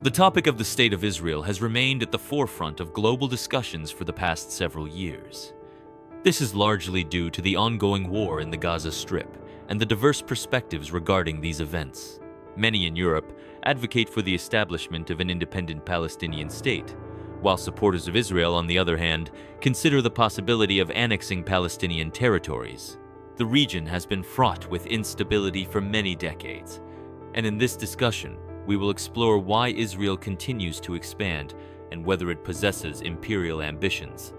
The topic of the State of Israel has remained at the forefront of global discussions for the past several years. This is largely due to the ongoing war in the Gaza Strip and the diverse perspectives regarding these events. Many in Europe advocate for the establishment of an independent Palestinian state, while supporters of Israel, on the other hand, consider the possibility of annexing Palestinian territories. The region has been fraught with instability for many decades, and in this discussion, we will explore why Israel continues to expand and whether it possesses imperial ambitions.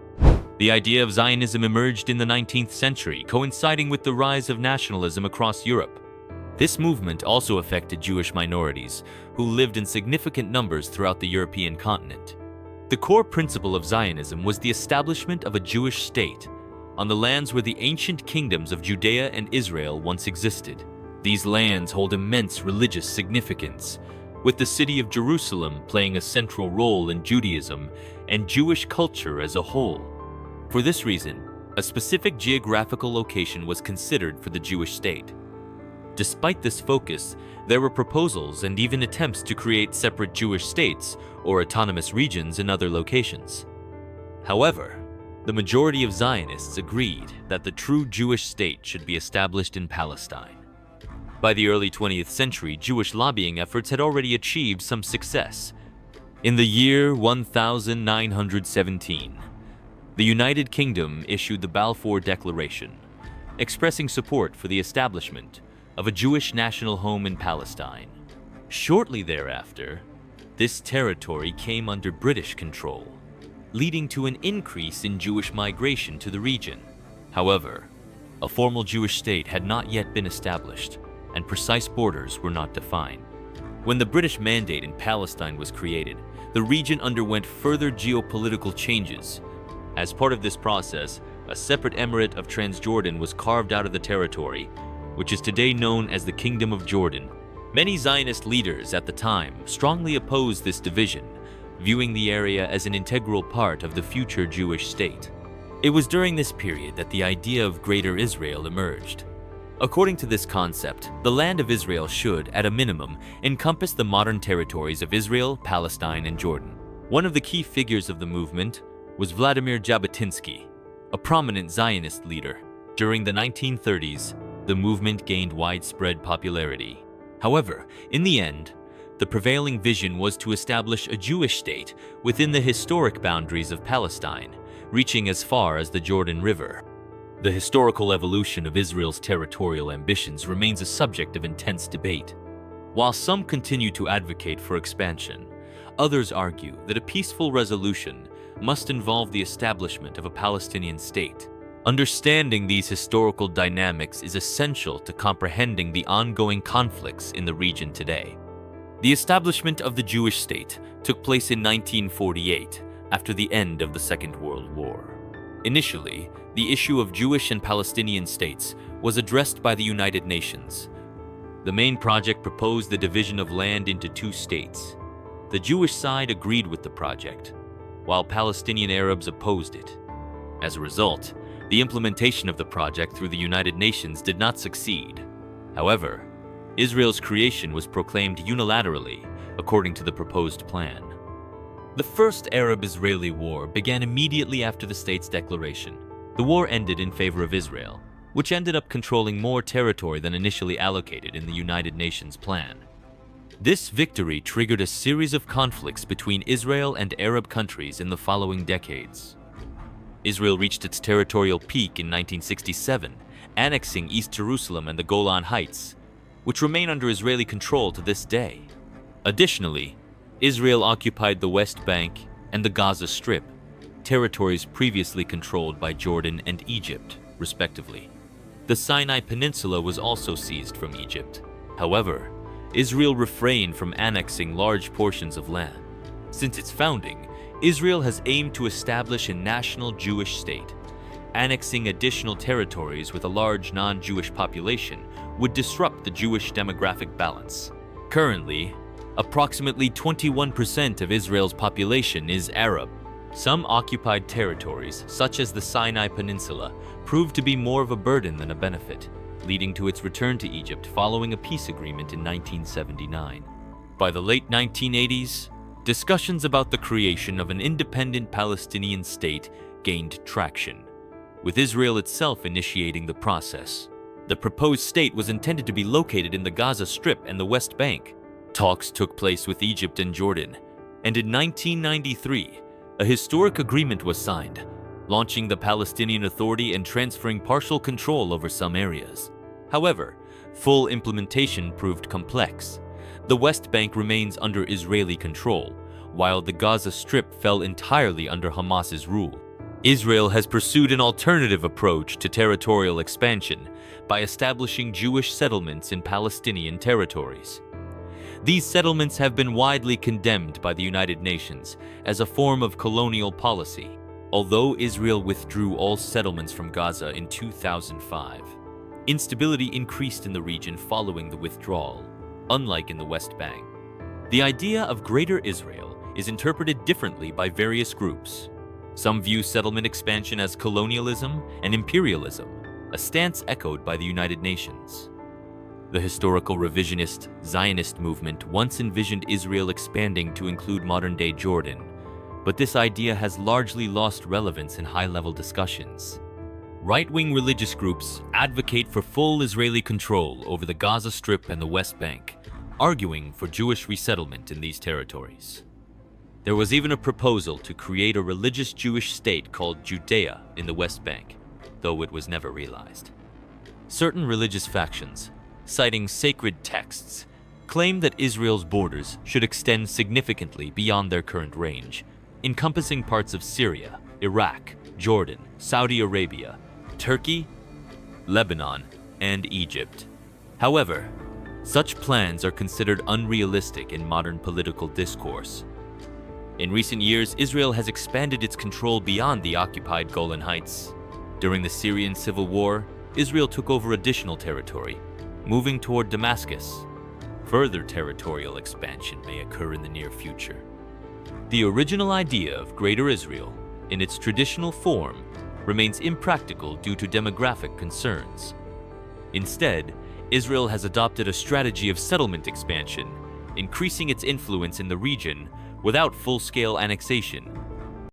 The idea of Zionism emerged in the 19th century, coinciding with the rise of nationalism across Europe. This movement also affected Jewish minorities, who lived in significant numbers throughout the European continent. The core principle of Zionism was the establishment of a Jewish state on the lands where the ancient kingdoms of Judea and Israel once existed. These lands hold immense religious significance, with the city of Jerusalem playing a central role in Judaism and Jewish culture as a whole. For this reason, a specific geographical location was considered for the Jewish state. Despite this focus, there were proposals and even attempts to create separate Jewish states or autonomous regions in other locations. However, the majority of Zionists agreed that the true Jewish state should be established in Palestine. By the early 20th century, Jewish lobbying efforts had already achieved some success. In the year 1917, the United Kingdom issued the Balfour Declaration, expressing support for the establishment of a Jewish national home in Palestine. Shortly thereafter, this territory came under British control, leading to an increase in Jewish migration to the region. However, a formal Jewish state had not yet been established, and precise borders were not defined. When the British Mandate in Palestine was created, the region underwent further geopolitical changes. As part of this process, a separate emirate of Transjordan was carved out of the territory, which is today known as the Kingdom of Jordan. Many Zionist leaders at the time strongly opposed this division, viewing the area as an integral part of the future Jewish state. It was during this period that the idea of Greater Israel emerged. According to this concept, the land of Israel should, at a minimum, encompass the modern territories of Israel, Palestine, and Jordan. One of the key figures of the movement was Vladimir Jabotinsky, a prominent Zionist leader. During the 1930s, the movement gained widespread popularity. However, in the end, the prevailing vision was to establish a Jewish state within the historic boundaries of Palestine, reaching as far as the Jordan River. The historical evolution of Israel's territorial ambitions remains a subject of intense debate. While some continue to advocate for expansion, others argue that a peaceful resolution must involve the establishment of a Palestinian state. Understanding these historical dynamics is essential to comprehending the ongoing conflicts in the region today. The establishment of the Jewish state took place in 1948, after the end of the Second World War. Initially, the issue of Jewish and Palestinian states was addressed by the United Nations. The main project proposed the division of land into two states. The Jewish side agreed with the project, while Palestinian Arabs opposed it. As a result, the implementation of the project through the United Nations did not succeed. However, Israel's creation was proclaimed unilaterally, according to the proposed plan. The First Arab-Israeli War began immediately after the state's declaration. The war ended in favor of Israel, which ended up controlling more territory than initially allocated in the United Nations plan. This victory triggered a series of conflicts between Israel and Arab countries in the following decades. Israel reached its territorial peak in 1967, annexing East Jerusalem and the Golan Heights, which remain under Israeli control to this day. Additionally, Israel occupied the West Bank and the Gaza Strip, territories previously controlled by Jordan and Egypt, respectively. The Sinai Peninsula was also seized from Egypt. However, Israel refrained from annexing large portions of land. Since its founding, Israel has aimed to establish a national Jewish state. Annexing additional territories with a large non-Jewish population would disrupt the Jewish demographic balance. Currently, approximately 21% of Israel's population is Arab. Some occupied territories, such as the Sinai Peninsula, proved to be more of a burden than a benefit, leading to its return to Egypt following a peace agreement in 1979. By the late 1980s, discussions about the creation of an independent Palestinian state gained traction, with Israel itself initiating the process. The proposed state was intended to be located in the Gaza Strip and the West Bank. Talks took place with Egypt and Jordan, and in 1993, a historic agreement was signed, launching the Palestinian Authority and transferring partial control over some areas. However, full implementation proved complex. The West Bank remains under Israeli control, while the Gaza Strip fell entirely under Hamas's rule. Israel has pursued an alternative approach to territorial expansion by establishing Jewish settlements in Palestinian territories. These settlements have been widely condemned by the United Nations as a form of colonial policy, although Israel withdrew all settlements from Gaza in 2005. Instability increased in the region following the withdrawal, unlike in the West Bank. The idea of Greater Israel is interpreted differently by various groups. Some view settlement expansion as colonialism and imperialism, a stance echoed by the United Nations. The historical revisionist Zionist movement once envisioned Israel expanding to include modern-day Jordan, but this idea has largely lost relevance in high-level discussions. Right-wing religious groups advocate for full Israeli control over the Gaza Strip and the West Bank, arguing for Jewish resettlement in these territories. There was even a proposal to create a religious Jewish state called Judea in the West Bank, though it was never realized. Certain religious factions, citing sacred texts, claim that Israel's borders should extend significantly beyond their current range, encompassing parts of Syria, Iraq, Jordan, Saudi Arabia, Turkey, Lebanon, and Egypt. However, such plans are considered unrealistic in modern political discourse. In recent years, Israel has expanded its control beyond the occupied Golan Heights. During the Syrian civil war, Israel took over additional territory, moving toward Damascus. Further territorial expansion may occur in the near future. The original idea of Greater Israel, in its traditional form, remains impractical due to demographic concerns. Instead, Israel has adopted a strategy of settlement expansion, increasing its influence in the region without full-scale annexation.